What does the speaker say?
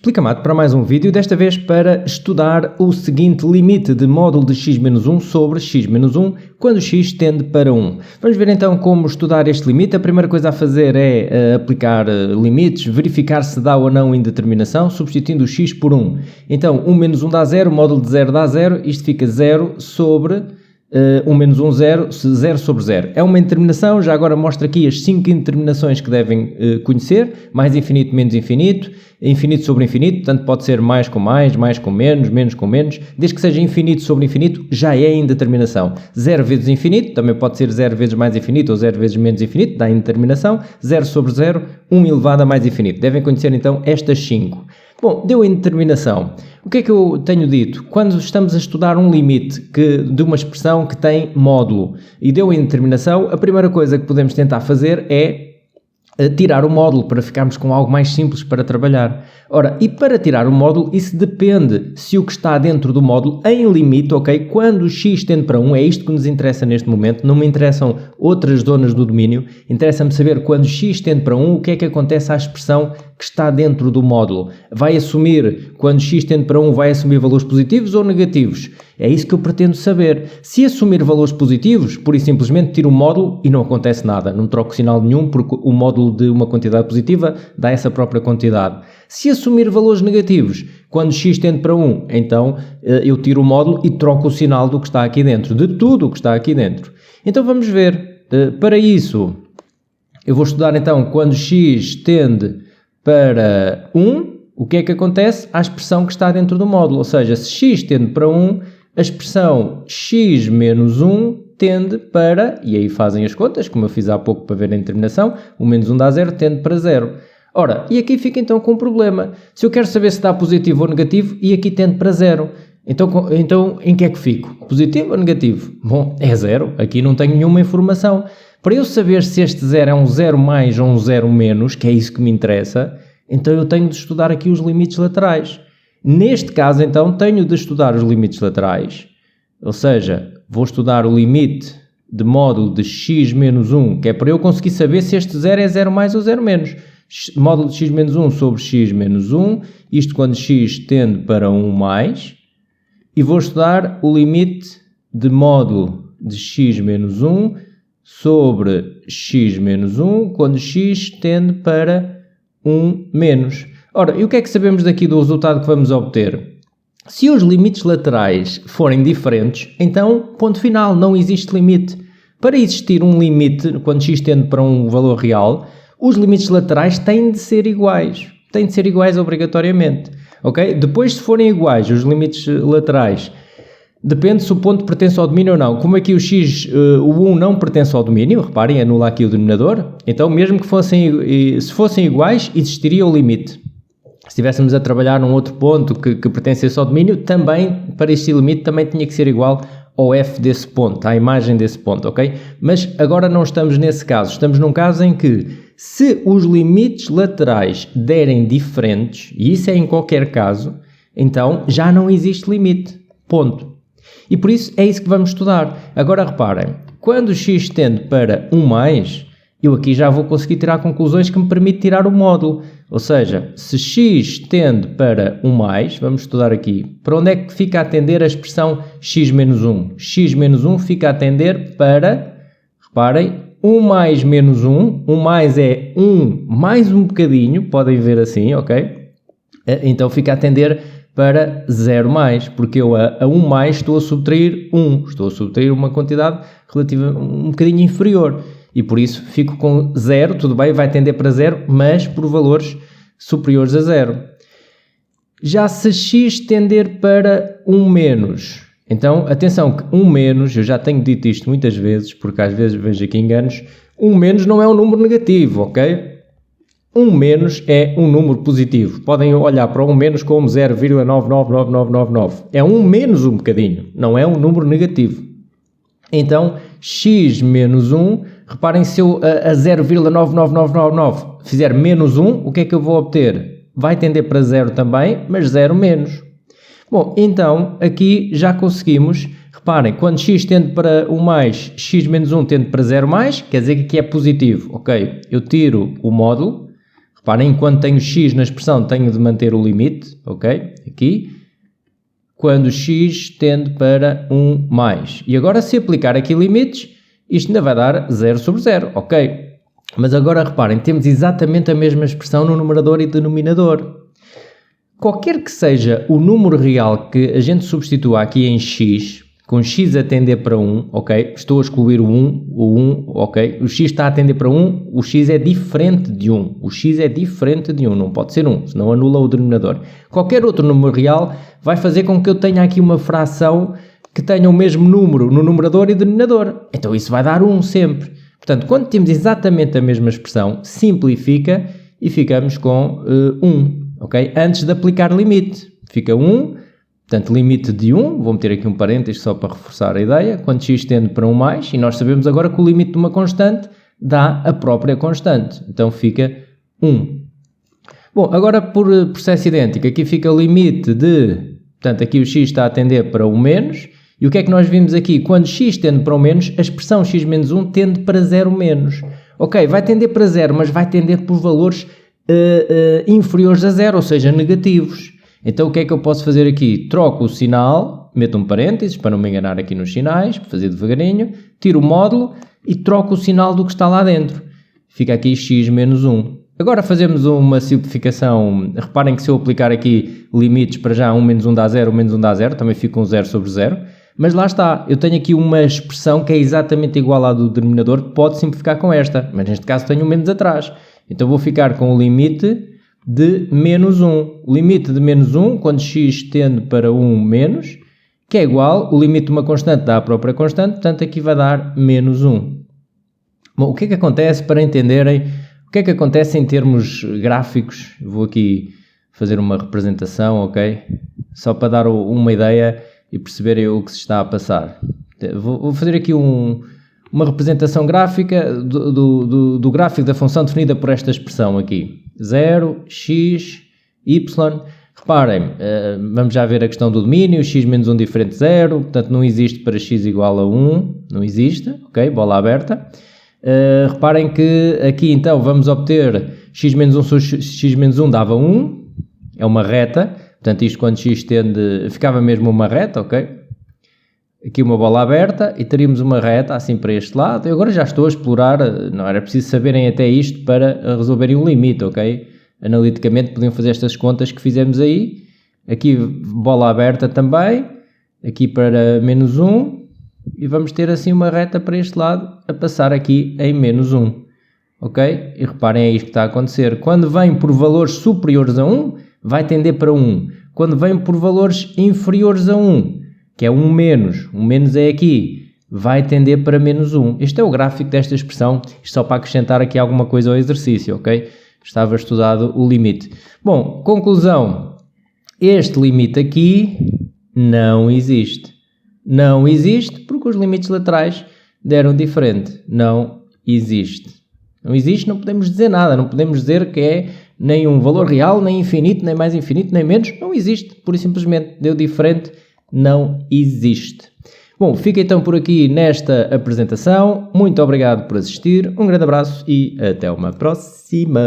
Explica Mato para mais um vídeo, desta vez para estudar o seguinte limite de módulo de x-1 sobre x-1 quando x tende para 1. Vamos ver então como estudar este limite. A primeira coisa a fazer é aplicar limites, verificar se dá ou não indeterminação, substituindo o x por 1. Então 1 menos 1 dá 0, o módulo de 0 dá 0, isto fica 0 sobre 1 menos 1, 0, 0 sobre 0. É uma indeterminação, já agora mostro aqui as 5 indeterminações que devem conhecer, mais infinito, menos infinito, infinito sobre infinito, portanto pode ser mais com menos com menos, desde que seja infinito sobre infinito, já é indeterminação. 0 vezes infinito, também pode ser 0 vezes mais infinito ou 0 vezes menos infinito, dá indeterminação. 0 sobre 0, 1 elevado a mais infinito. Devem conhecer então estas 5. Bom, deu indeterminação. O que é que eu tenho dito? Quando estamos a estudar um limite de uma expressão que tem módulo e deu indeterminação, a primeira coisa que podemos tentar fazer é tirar o módulo para ficarmos com algo mais simples para trabalhar. Ora, e para tirar o módulo, isso depende se o que está dentro do módulo em limite, ok? Quando x tende para 1, é isto que nos interessa neste momento, não me interessam outras zonas do domínio, interessa-me saber quando x tende para 1, o que é que acontece à expressão que está dentro do módulo. Vai assumir, quando x tende para 1, vai assumir valores positivos ou negativos? É isso que eu pretendo saber. Se assumir valores positivos, pura e simplesmente tiro o módulo e não acontece nada. Não troco sinal nenhum porque o módulo de uma quantidade positiva dá essa própria quantidade. Se assumir valores negativos, quando x tende para 1, então eu tiro o módulo e troco o sinal do que está aqui dentro, de tudo o que está aqui dentro. Então vamos ver. Para isso, eu vou estudar então quando x tende para 1, o que é que acontece à expressão que está dentro do módulo. Ou seja, se x tende para 1, a expressão x menos 1 tende para, e aí fazem as contas, como eu fiz há pouco para ver a indeterminação, 1 menos 1 dá 0, tende para 0. Ora, e aqui fica então com um problema. Se eu quero saber se dá positivo ou negativo, e aqui tende para 0. Então em que é que fico? Positivo ou negativo? Bom, é 0. Aqui não tenho nenhuma informação. Para eu saber se este 0 é um 0 mais ou um 0 menos, que é isso que me interessa, então eu tenho de estudar aqui os limites laterais. Neste caso, então, tenho de estudar os limites laterais, ou seja, vou estudar o limite de módulo de x menos 1, que é para eu conseguir saber se este 0 é 0 mais ou 0 menos. Módulo de x menos 1 sobre x menos 1, isto quando x tende para 1 mais, e vou estudar o limite de módulo de x menos 1 sobre x menos 1, quando x tende para 1 menos. Ora, e o que é que sabemos daqui do resultado que vamos obter? Se os limites laterais forem diferentes, então, ponto final, não existe limite. Para existir um limite, quando x tende para um valor real, os limites laterais têm de ser iguais. Têm de ser iguais obrigatoriamente. Ok? Depois, se forem iguais, os limites laterais, depende se o ponto pertence ao domínio ou não. Como aqui o 1 não pertence ao domínio, reparem, anula aqui o denominador, então mesmo que se fossem iguais, existiria o limite. Se estivéssemos a trabalhar num outro ponto que pertencesse ao domínio, também, para este limite, também tinha que ser igual ao f desse ponto, à imagem desse ponto, ok? Mas agora não estamos nesse caso, estamos num caso em que, se os limites laterais derem diferentes, e isso é em qualquer caso, então já não existe limite, ponto. E por isso é isso que vamos estudar. Agora reparem, quando x tende para 1 mais, eu aqui já vou conseguir tirar conclusões que me permitem tirar o módulo. Ou seja, se x tende para 1 mais, vamos estudar aqui, para onde é que fica a tender a expressão x menos 1? X menos 1 fica a tender para, reparem, 1 mais menos 1. 1 mais é 1 mais um bocadinho, podem ver assim, ok? Então fica a tender para 0 mais, porque eu a 1 mais estou a subtrair 1, estou a subtrair uma quantidade relativa um bocadinho inferior. E por isso fico com 0, tudo bem, vai tender para 0, mas por valores superiores a 0. Já se x tender para 1 menos, então atenção que 1 menos, eu já tenho dito isto muitas vezes, porque às vezes vejo aqui enganos, 1 menos não é um número negativo, ok? 1 menos é um número positivo. Podem olhar para 1 menos como 0,999999. É 1 menos um bocadinho, não é um número negativo. Então, x menos 1, reparem, se eu a 0,99999 fizer menos 1, o que é que eu vou obter? Vai tender para 0 também, mas 0 menos. Bom, então, aqui já conseguimos, reparem, quando x tende para 1 mais, x menos 1 tende para 0 mais, quer dizer que aqui é positivo. Ok, eu tiro o módulo, Reparem, enquanto tenho x na expressão, tenho de manter o limite, ok? Aqui. Quando x tende para 1 mais. E agora, se aplicar aqui limites, isto ainda vai dar 0 sobre 0, ok? Mas agora reparem, temos exatamente a mesma expressão no numerador e denominador. Qualquer que seja o número real que a gente substitua aqui em x, com x a tender para 1, ok? Estou a excluir o 1, ok? O x está a tender para 1, o x é diferente de 1. O x é diferente de 1, não pode ser 1, senão anula o denominador. Qualquer outro número real vai fazer com que eu tenha aqui uma fração que tenha o mesmo número no numerador e denominador. Então isso vai dar 1 sempre. Portanto, quando temos exatamente a mesma expressão, simplifica e ficamos com 1, ok? Antes de aplicar limite. Fica 1, portanto, limite de 1, vou meter aqui um parênteses só para reforçar a ideia, quando x tende para 1 mais, e nós sabemos agora que o limite de uma constante dá a própria constante. Então fica 1. Bom, agora por processo idêntico, aqui fica o limite de, portanto, aqui o x está a tender para 1 menos, e o que é que nós vimos aqui? Quando x tende para 1 menos, a expressão x menos 1 tende para 0 menos. Ok, vai tender para 0, mas vai tender por valores inferiores a 0, ou seja, negativos. Então o que é que eu posso fazer aqui? Troco o sinal, meto um parênteses para não me enganar aqui nos sinais, para fazer devagarinho, tiro o módulo e troco o sinal do que está lá dentro. Fica aqui x menos 1. Agora fazemos uma simplificação. Reparem que se eu aplicar aqui limites para já, 1 menos 1 dá 0, 1 menos 1 dá 0, também fica um 0 sobre 0. Mas lá está, eu tenho aqui uma expressão que é exatamente igual à do denominador, que pode simplificar com esta, mas neste caso tenho um menos atrás. Então vou ficar com o limite de menos 1. O limite de menos 1, quando x tende para 1 menos, que é igual, o limite de uma constante dá a própria constante, portanto aqui vai dar menos 1. Bom, o que é que acontece, para entenderem, o que é que acontece em termos gráficos? Vou aqui fazer uma representação, ok? Só para dar uma ideia e perceberem o que se está a passar. Vou fazer aqui uma representação gráfica do gráfico da função definida por esta expressão aqui. 0, x, y. Reparem, vamos já ver a questão do domínio, x menos 1 diferente de 0, portanto não existe para x igual a 1, não existe, ok? Bola aberta. Reparem que aqui então vamos obter x menos 1 sobre x menos 1 dava 1, é uma reta, portanto isto quando x tende, ficava mesmo uma reta, ok? Aqui uma bola aberta e teríamos uma reta assim para este lado. Eu agora já estou a explorar, não era preciso saberem até isto para resolverem o limite, ok? Analiticamente podiam fazer estas contas que fizemos aí. Aqui bola aberta também, aqui para menos 1 e vamos ter assim uma reta para este lado a passar aqui em menos 1, ok? E reparem, é isto que está a acontecer. Quando vem por valores superiores a 1, vai tender para 1. Quando vem por valores inferiores a 1, que é 1 menos é aqui, vai tender para menos 1. Este é o gráfico desta expressão, isto só para acrescentar aqui alguma coisa ao exercício, ok? Estava estudado o limite. Bom, conclusão, este limite aqui não existe. Não existe porque os limites laterais deram diferente. Não existe. Não existe, não podemos dizer nada, não podemos dizer que é nem um valor real, nem infinito, nem mais infinito, nem menos. Não existe, pura e simplesmente deu diferente. Não existe. Bom, fica então por aqui nesta apresentação. Muito obrigado por assistir. Um grande abraço e até uma próxima.